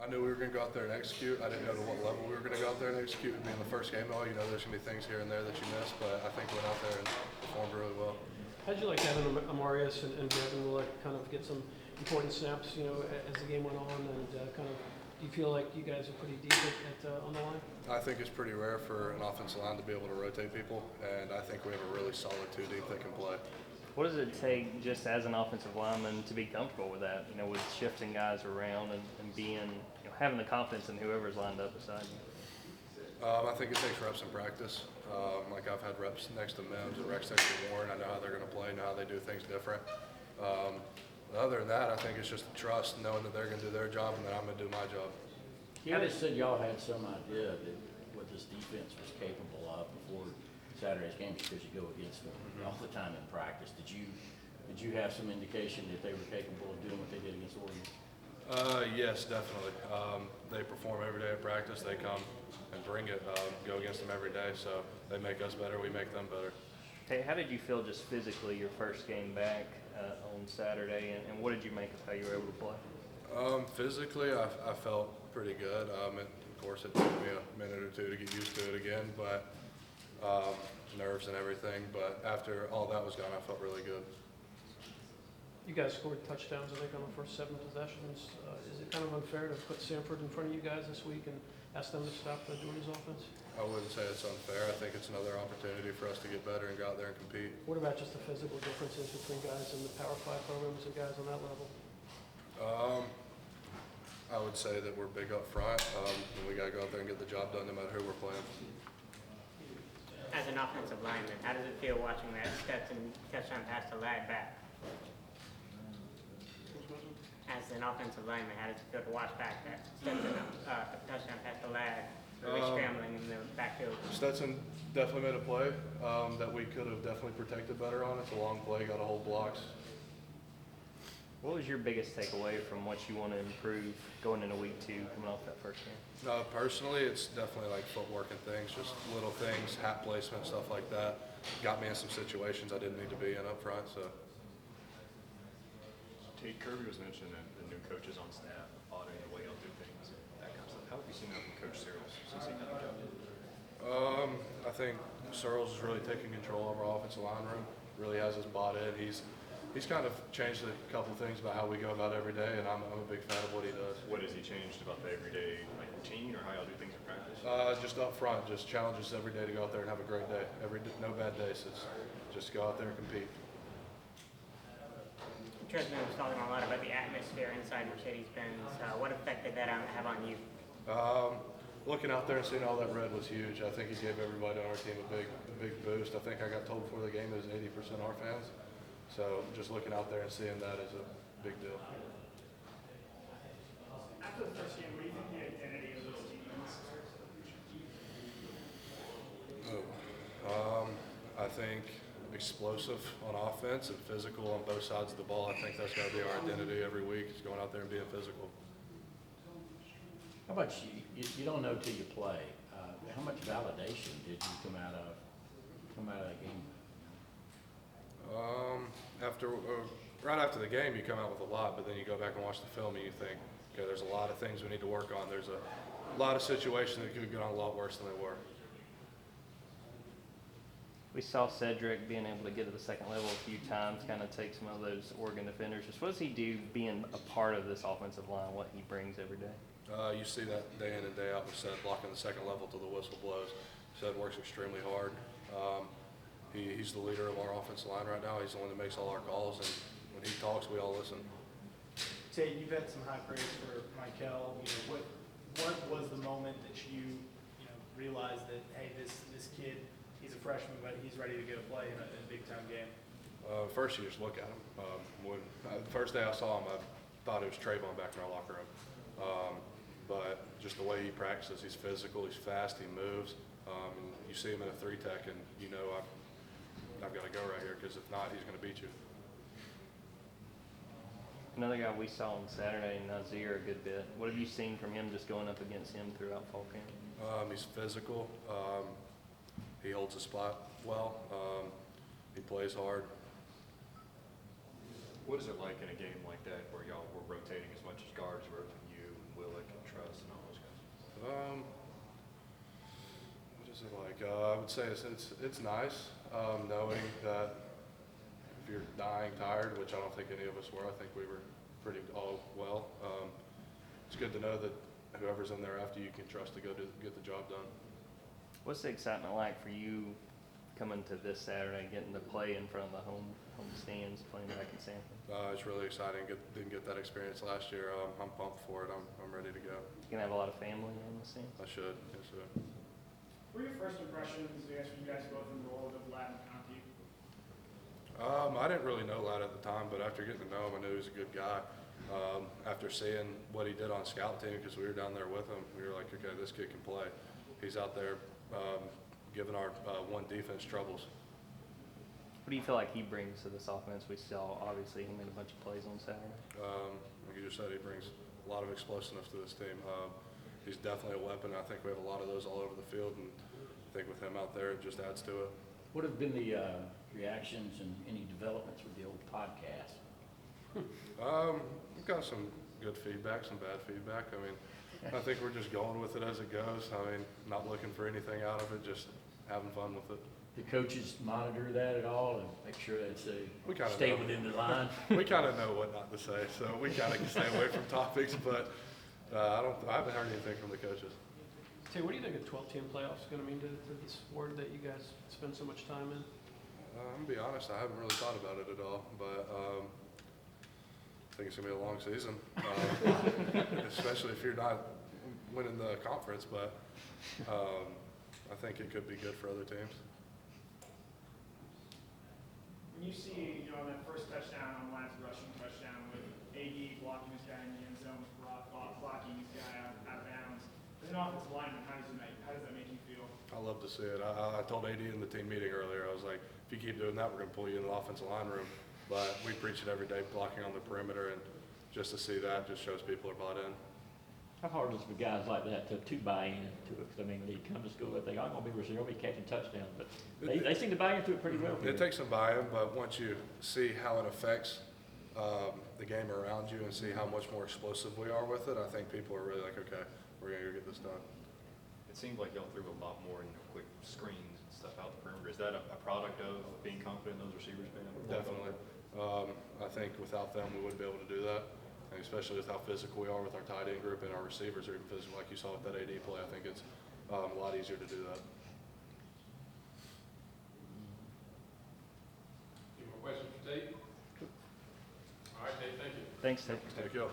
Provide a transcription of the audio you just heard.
I knew we were going to go out there and execute. I didn't know to what level we were going to go out there and execute. Being the first game, though, there's going to be things here and there that you miss, but I think we went out there and performed really well. How'd you like having Amarius and Devin will kind of get some important snaps, as the game went on, and kind of do you feel like you guys are pretty deep on the line? I think it's pretty rare for an offensive line to be able to rotate people, and I think we have a really solid two deep that can play. What does it take just as an offensive lineman to be comfortable with that, with shifting guys around and being, having the confidence in whoever's lined up beside you? I think it takes reps in practice. Like I've had reps next to Mims and reps next to Warren. I know how they're going to play, know how they do things different. Other than that, I think it's just trust, knowing that they're going to do their job and that I'm going to do my job. You guys said y'all had some idea that what this defense was capable of before Saturday's game because you go against them all the time in practice. Did you have some indication that they were capable of doing what they did against Oregon? Yes, definitely. They perform every day at practice. They come and bring it, go against them every day. So they make us better, we make them better. Hey, how did you feel just physically your first game back on Saturday, and what did you make of how you were able to play? Physically, I felt pretty good. Of course, it took me a minute or two to get used to it again, but nerves and everything. But after all that was gone, I felt really good. You guys scored touchdowns, I think, on the first 7 possessions. Is it kind of unfair to put Samford in front of you guys this week and ask them to stop Jordan's offense? I wouldn't say it's unfair. I think it's another opportunity for us to get better and go out there and compete. What about just the physical differences between guys in the Power 5 programs and guys on that level? I would say that we're big up front, and we got to go out there and get the job done no matter who we're playing. As an offensive lineman, how does it feel watching that Stetson touchdown pass to Ladd back? As an offensive lineman, how does it feel to watch back that Stetson touchdown pass to Ladd, really scrambling in the backfield? Stetson definitely made a play that we could have definitely protected better on. It's a long play, got to hold blocks. What was your biggest takeaway from what you want to improve going into week 2, coming off that first game? Personally, it's definitely like footwork and things, just little things, hat placement, stuff like that. Got me in some situations I didn't need to be in up front. So. Tate, Kirby was mentioning that the new coaches on staff auditing the way y'all do things, that kind of stuff. How have you seen that from Coach Searles since he got the job? I think Searles is really taking control of our offensive line room. Really has us bought in. He's kind of changed a couple of things about how we go about every day, and I'm a big fan of what he does. What has he changed about the everyday routine, or how y'all do things in practice? Just up front, just challenges every day to go out there and have a great day. No bad days. It's just go out there and compete. Tresman was talking a lot about the atmosphere inside Mercedes-Benz. What effect did that have on you? Looking out there and seeing all that red was huge. I think he gave everybody on our team a big boost. I think I got told before the game it was 80% our fans. So just looking out there and seeing that is a big deal. After the first game, what do you think the identity of those teams? I think explosive on offense and physical on both sides of the ball. I think that's got to be our identity every week, is going out there and being physical. How about you don't know till you play. How much validation did you come out of that game? Right after the game, you come out with a lot, but then you go back and watch the film and you think, okay, there's a lot of things we need to work on. There's a lot of situations that could have gone a lot worse than they were. We saw Cedric being able to get to the second level a few times, kind of take some of those Oregon defenders. Just what does he do being a part of this offensive line, what he brings every day? You see that day in and day out with Seth blocking the second level till the whistle blows. Seth works extremely hard. He's the leader of our offensive line right now. He's the one that makes all our calls, and when he talks, we all listen. Tate, you've had some high praise for Michael. What was the moment that you realized that, hey, this kid, he's a freshman, but he's ready to get a play in a big time game? First, you just look at him. The first day I saw him, I thought it was Trayvon back in our locker room. But just the way he practices, he's physical, he's fast, he moves. You see him in a 3-tech, and I've got to go right here, because if not, he's going to beat you. Another guy we saw on Saturday, Nazir, a good bit. What have you seen from him just going up against him throughout fall camp? He's physical. He holds the spot well. He plays hard. What is it like in a game like that where y'all were rotating as much as guards were, you and Willick and Trevor? it like? I would say it's nice knowing that if you're dying tired, which I don't think any of us were. I think we were pretty all well. It's good to know that whoever's in there after you can trust to go get the job done. What's the excitement like for you coming to this Saturday, getting to play in front of the home stands, playing back in Sanford? It's really exciting. Didn't get that experience last year. I'm pumped for it. I'm ready to go. You gonna have a lot of family in the stands? I should. Yes, sir. What were your first impressions, I guess, when you guys both enrolled of Latin County? I didn't really know Lad at the time, but after getting to know him, I knew he was a good guy. After seeing what he did on scout team, because we were down there with him, we were like, okay, this kid can play. He's out there giving our one defense troubles. What do you feel like he brings to this offense? We saw, obviously, he made a bunch of plays on Saturday. Like you just said, he brings a lot of explosiveness to this team. He's definitely a weapon. I think we have a lot of those all over the field, and I think with him out there, it just adds to it. What have been the reactions and any developments with the old podcast? We've got some good feedback, some bad feedback. I mean, I think we're just going with it as it goes. I mean, not looking for anything out of it, just having fun with it. Do coaches monitor that at all and make sure that We they kinda stay know. within the line? We kind of know what not to say, so we kind of stay away from topics, but I haven't heard anything from the coaches. Tay, what do you think a 12-team playoffs is going to mean to the sport that you guys spend so much time in? I'm gonna be honest, I haven't really thought about it at all, but I think it's gonna be a long season, especially if you're not winning the conference. But I think it could be good for other teams. When you see, that first touchdown on Lions rushing touchdown with AD blocking this guy in the end zone, with Rock blocking this guy out of bounds, as an offensive lineman, how does that make you feel? I love to see it. I told AD in the team meeting earlier, I was like, if you keep doing that, we're gonna pull you in the offensive line room. But we preach it every day, blocking on the perimeter, and just to see that just shows people are bought in. How hard is it for guys like that to buy into it? 'Cause I mean, they come to school, they think, I'm gonna be receiver, I'll be catching touchdowns, but they seem to buy into it pretty well. It takes some buy-in, but once you see how it affects the game around you and see how much more explosive we are with it, I think people are really like, okay, we're gonna go get this done. It seemed like y'all threw a lot more in quick screens and stuff out the perimeter. Is that a product of being confident in those receivers being able to block Definitely. over? I think without them, we wouldn't be able to do that, and especially with how physical we are with our tight end group, and our receivers are even physical, like you saw with that AD play. I think it's a lot easier to do that. Any more questions for Tate? All right, Tate, thank you. Thanks, Ted. Thank you.